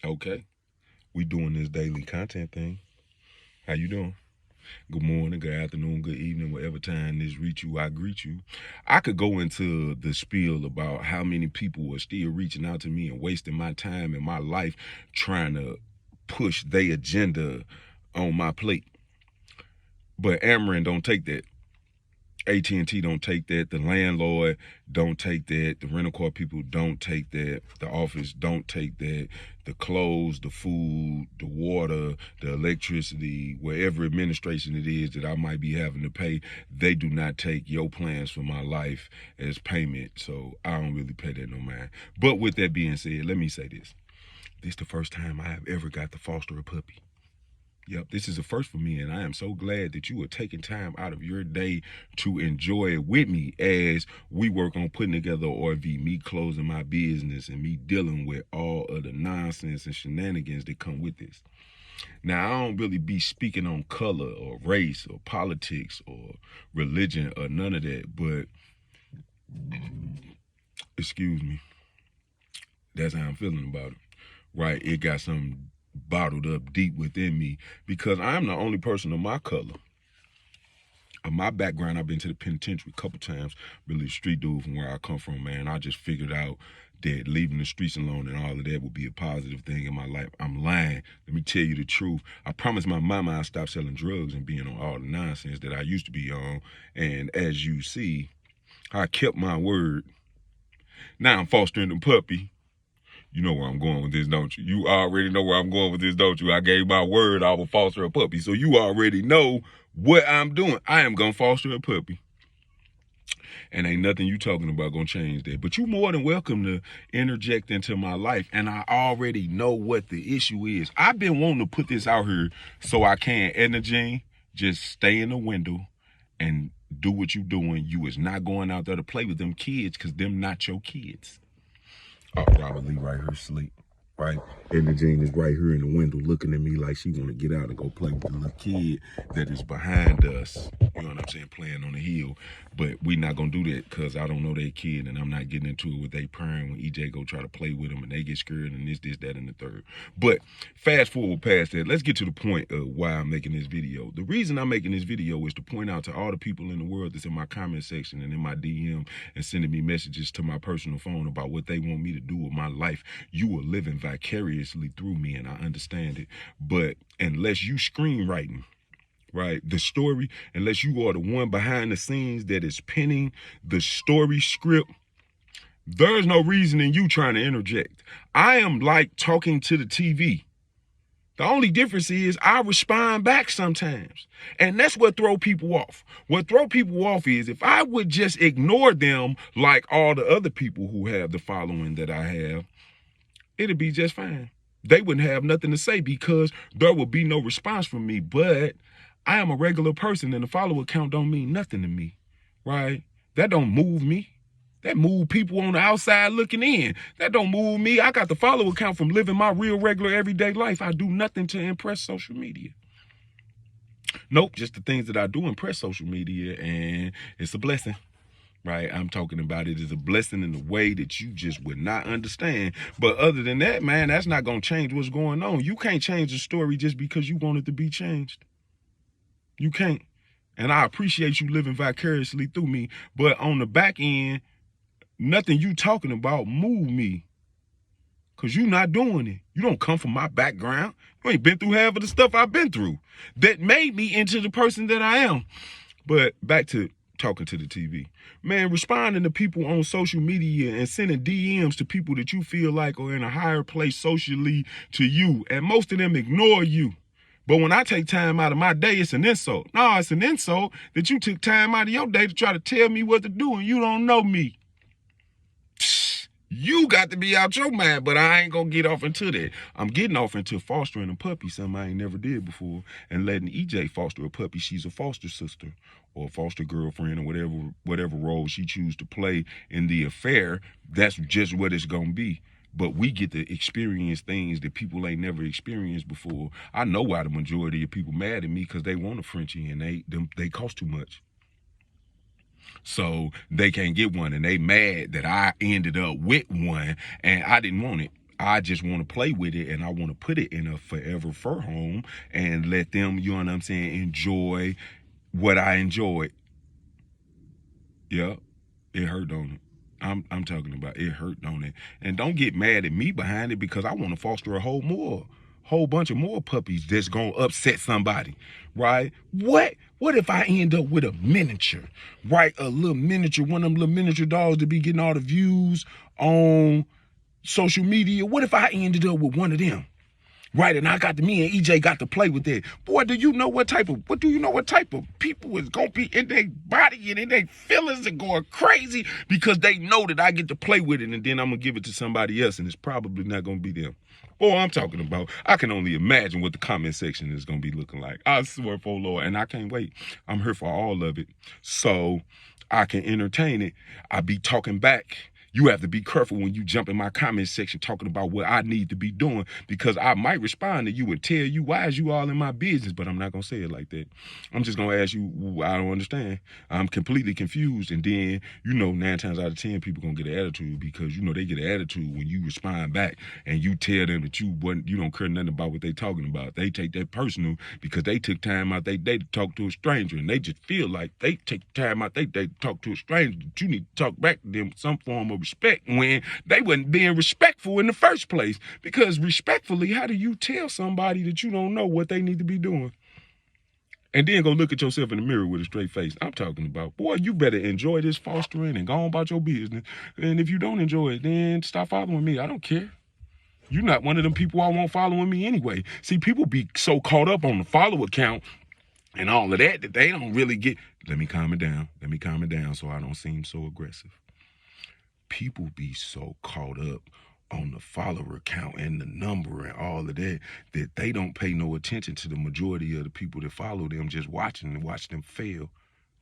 Okay, we doing this daily content thing. How you doing? Good morning, good afternoon, good evening, whatever time this reach you, I greet you. I could go into the spiel about how many people are still reaching out to me and wasting my time and my life trying to push their agenda on my plate. But Amarin don't take that. AT&T don't take that. The landlord don't take that. The rental car people don't take that. The office don't take that. The clothes, the food, the water, the electricity, wherever administration it is that I might be having to pay, they do not take your plans for my life as payment. So I don't really pay that no mind. But with that being said, let me say this. This is the first time I have ever got to foster a puppy. Yep, this is a first for me, and I am so glad that you are taking time out of your day to enjoy it with me as we work on putting together RV, me closing my business and me dealing with all of the nonsense and shenanigans that come with this. Now, I don't really be speaking on color or race or politics or religion or none of that, but excuse me, that's how I'm feeling about it, right? It got some bottled up deep within me because I'm the only person of my color. Of my background, I've been to the penitentiary a couple times, really street dude from where I come from, man. I just figured out that leaving the streets alone and all of that would be a positive thing in my life. I'm lying. Let me tell you the truth. I promised my mama I'd stop selling drugs and being on all the nonsense that I used to be on. And as you see, I kept my word. Now I'm fostering a puppy. You know where I'm going with this, don't you? You already know where I'm going with this, don't you? I gave my word I will foster a puppy. So you already know what I'm doing. I am going to foster a puppy. And ain't nothing you talking about going to change that. But you more than welcome to interject into my life. And I already know what the issue is. I've been wanting to put this out here so I can. Edna Jean, just stay in the window and do what you doing. You is not going out there to play with them kids because them not your kids. Oh, Robert Lee right here asleep, right? And Jean is right here in the window looking at me like she want to get out and go play with the little kid that is behind us. You know what I'm saying? Playing on the hill. But we not going to do that because I don't know that kid and I'm not getting into it with they parent when EJ go try to play with them and they get scared and this, that, and the third. But fast forward past that, let's get to the point of why I'm making this video. The reason I'm making this video is to point out to all the people in the world that's in my comment section and in my DM and sending me messages to my personal phone about what they want me to do with my life. You are living vicariously through me and I understand it. But unless you screenwriting, right, the story, unless you are the one behind the scenes that is penning the story script, there's no reason in you trying to interject. I am like talking to the TV. The only difference is I respond back sometimes. And that's what throw people off. What throw people off is if I would just ignore them like all the other people who have the following that I have, it'd be just fine. They wouldn't have nothing to say because there would be no response from me. But I am a regular person and the follower count don't mean nothing to me, right? That don't move me. That move people on the outside looking in. That don't move me. I got the follower count from living my real, regular, everyday life. I do nothing to impress social media. Nope, just the things that I do impress social media, and it's a blessing. Right, I'm talking about it as a blessing in a way that you just would not understand. But other than that, man, that's not going to change what's going on. You can't change the story just because you want it to be changed. You can't. And I appreciate you living vicariously through me. But on the back end, nothing you talking about move me. Because you not doing it. You don't come from my background. You ain't been through half of the stuff I've been through that made me into the person that I am. But back to talking to the TV. Man, responding to people on social media and sending DMs to people that you feel like are in a higher place socially to you. And most of them ignore you. But when I take time out of my day, it's an insult. No, it's an insult that you took time out of your day to try to tell me what to do and you don't know me. You got to be out your mind, but I ain't gonna get off into that. I'm getting off into fostering a puppy, something I ain't never did before, and letting EJ foster a puppy. She's a foster sister or a foster girlfriend or whatever role she chooses to play in the affair. That's just what it's gonna be. But we get to experience things that people ain't never experienced before. I know why the majority of people mad at me because they want a Frenchie and they cost too much. So they can't get one and they mad that I ended up with one and I didn't want it. I just want to play with it, and I want to put it in a forever fur home and let them, you know what I'm saying, enjoy what I enjoyed. Yeah, it hurt, don't it? I'm talking about it hurt, don't it? And don't get mad at me behind it, because I want to foster a whole bunch of more puppies that's gonna upset somebody, right? What if I end up with a miniature, right? A little miniature, one of them little miniature dogs to be getting all the views on social media. What if I ended up with one of them? Right, and me and EJ got to play with that. Boy, do you know what type of people is gonna be in their body and in their feelings and going crazy because they know that I get to play with it, and then I'm gonna give it to somebody else, and it's probably not gonna be them. Boy, I'm talking about, I can only imagine what the comment section is gonna be looking like. I swear for Lord, and I can't wait. I'm here for all of it, so I can entertain it. I be talking back. You have to be careful when you jump in my comment section talking about what I need to be doing, because I might respond to you and tell you, why is you all in my business? But I'm not going to say it like that. I'm just going to ask you, I don't understand. I'm completely confused. And then, 9 times out of 10, people going to get an attitude, because, they get an attitude when you respond back and you tell them that you don't care nothing about what they talking about. They take that personal because they took time out they day to talk to a stranger, and they just feel like they take time out they day to talk to a stranger, that you need to talk back to them with some form of respect when they wasn't being respectful in the first place. Because respectfully, how do you tell somebody that you don't know what they need to be doing and then go look at yourself in the mirror with a straight face? I'm talking about, boy, you better enjoy this fostering and go on about your business. And if you don't enjoy it, then stop following me. I don't care. You're not one of them people I want following me anyway. See, people be so caught up on the follow account and all of that they don't really get. Let me calm it down so I don't seem so aggressive. People be so caught up on the follower count and the number and all of that they don't pay no attention to the majority of the people that follow them, just watching and watch them fail.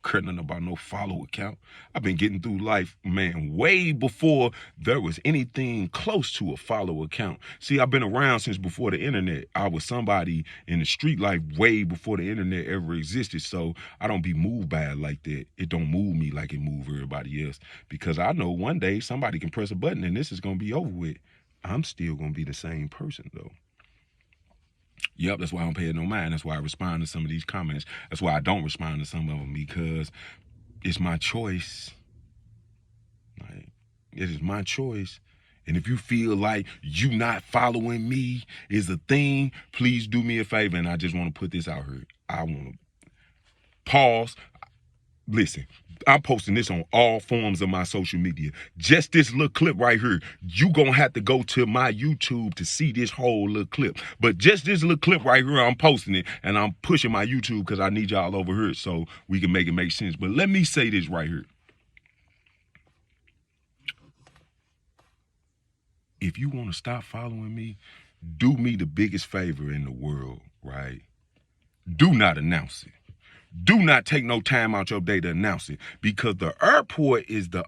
Nothing about no follow account. I've been getting through life, man, way before there was anything close to a follow account. See, I've been around since before the internet. I was somebody in the street life way before the internet ever existed. So I don't be moved by it like that. It don't move me like it move everybody else, because I know one day somebody can press a button and this is gonna be over with. I'm still gonna be the same person though. Yep, that's why I don't pay it no mind. That's why I respond to some of these comments. That's why I don't respond to some of them, because it's my choice. Like, it is my choice. And if you feel like you not following me is a thing, please do me a favor. And I just want to put this out here. I want to pause. Listen, I'm posting this on all forms of my social media. Just this little clip right here, you gonna have to go to my YouTube to see this whole little clip. But just this little clip right here, I'm posting it, and I'm pushing my YouTube because I need y'all over here so we can make it make sense. But let me say this right here. If you want to stop following me, do me the biggest favor in the world, right? Do not announce it. Do not take no time out your day to announce it, because the airport is the.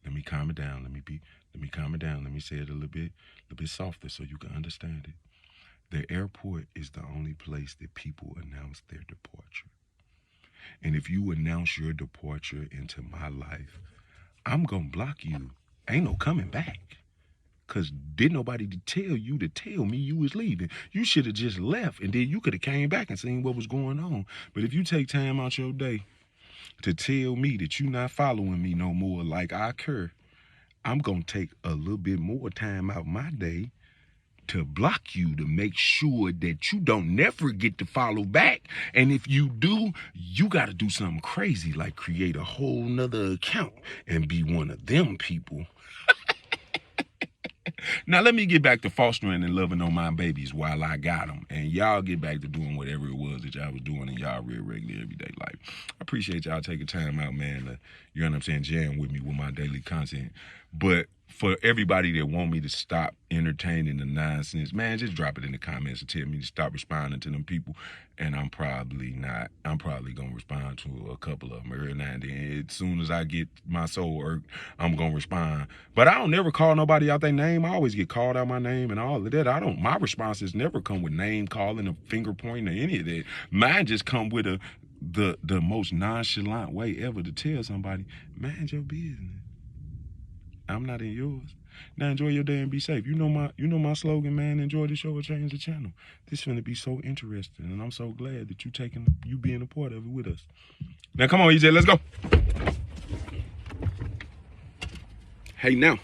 Let me calm it down. Let me calm it down. Let me say it a little bit softer so you can understand it. The airport is the only place that people announce their departure. And if you announce your departure into my life, I'm gonna block you. Ain't no coming back. Because didn't nobody tell you to tell me you was leaving. You should have just left, and then you could have came back and seen what was going on. But if you take time out your day to tell me that you not following me no more like I care, I'm going to take a little bit more time out my day to block you, to make sure that you don't never get to follow back. And if you do, you got to do something crazy, like create a whole nother account and be one of them people. Now, let me get back to fostering and loving on my babies while I got them. And y'all get back to doing whatever it was that y'all was doing in y'all real regular everyday life. I appreciate y'all taking time out, man, to, you know what I'm saying, jam with me with my daily content. But for everybody that want me to stop entertaining the nonsense, man, just drop it in the comments and tell me to stop responding to them people. And I'm probably not. I'm probably going to respond to a couple of them every now and then. As soon as I get my soul irked, I'm going to respond. But I don't never call nobody out their name. I always get called out my name and all of that. My responses never come with name calling or finger pointing or any of that. Mine just come with the most nonchalant way ever to tell somebody, mind your business. I'm not in yours. Now enjoy your day and be safe. You know my slogan, man. Enjoy the show or change the channel. This is gonna be so interesting, and I'm so glad that you being a part of it with us. Now come on, EJ, let's go. Hey now.